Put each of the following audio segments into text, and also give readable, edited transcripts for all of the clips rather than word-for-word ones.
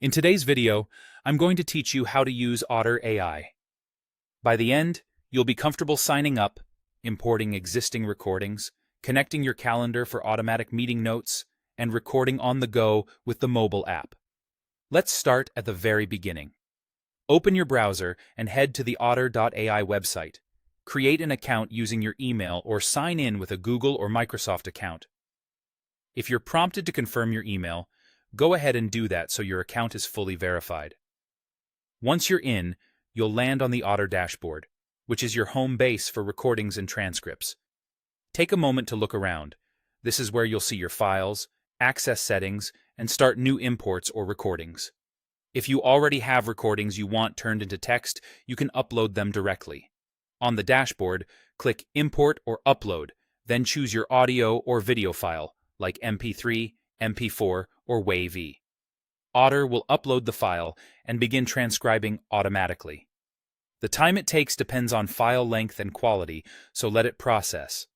In today's video, I'm going to teach you how to use Otter AI. By the end, you'll be comfortable signing up, importing existing recordings, connecting your calendar for automatic meeting notes, and recording on the go with the mobile app. Let's start at the very beginning. Open your browser and head to the Otter.ai website. Create an account using your email or sign in with a Google or Microsoft account. If you're prompted to confirm your email, go ahead and do that so your account is fully verified. Once you're in, you'll land on the Otter dashboard, which is your home base for recordings and transcripts. Take a moment to look around. This is where you'll see your files, access settings, and start new imports or recordings. If you already have recordings you want turned into text, you can upload them directly. On the dashboard, click Import or Upload, then choose your audio or video file, like MP3, MP4, or WAV. Otter will upload the file and begin transcribing automatically. The time it takes depends on file length and quality, so let it process.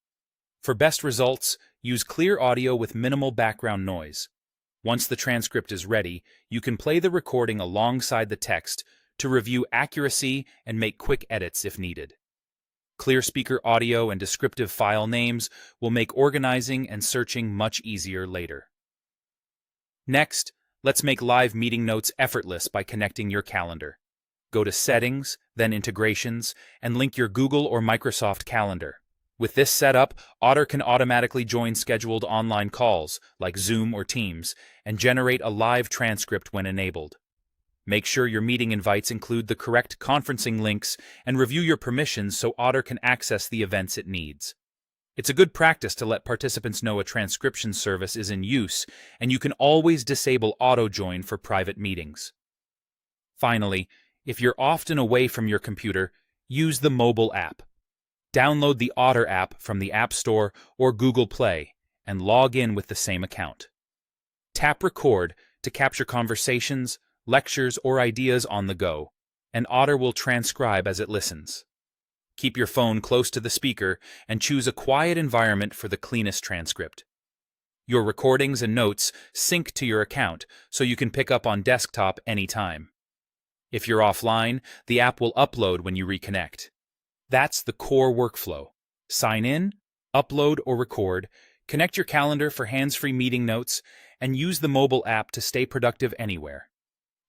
For best results, use clear audio with minimal background noise. Once the transcript is ready, you can play the recording alongside the text to review accuracy and make quick edits if needed. Clear speaker audio and descriptive file names will make organizing and searching much easier later. Next, let's make live meeting notes effortless by connecting your calendar. Go to Settings, then Integrations, and link your Google or Microsoft calendar. With this setup, Otter can automatically join scheduled online calls, like Zoom or Teams, and generate a live transcript when enabled. Make sure your meeting invites include the correct conferencing links and review your permissions so Otter can access the events it needs. It's a good practice to let participants know a transcription service is in use, and you can always disable auto-join for private meetings. Finally, if you're often away from your computer, use the mobile app. Download the Otter app from the App Store or Google Play and log in with the same account. Tap Record to capture conversations, lectures, or ideas on the go, and Otter will transcribe as it listens. Keep your phone close to the speaker and choose a quiet environment for the cleanest transcript. Your recordings and notes sync to your account so you can pick up on desktop anytime. If you're offline, the app will upload when you reconnect. That's the core workflow. Sign in, upload or record, connect your calendar for hands-free meeting notes, and use the mobile app to stay productive anywhere.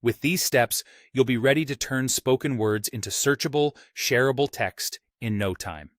With these steps, you'll be ready to turn spoken words into searchable, shareable text in no time.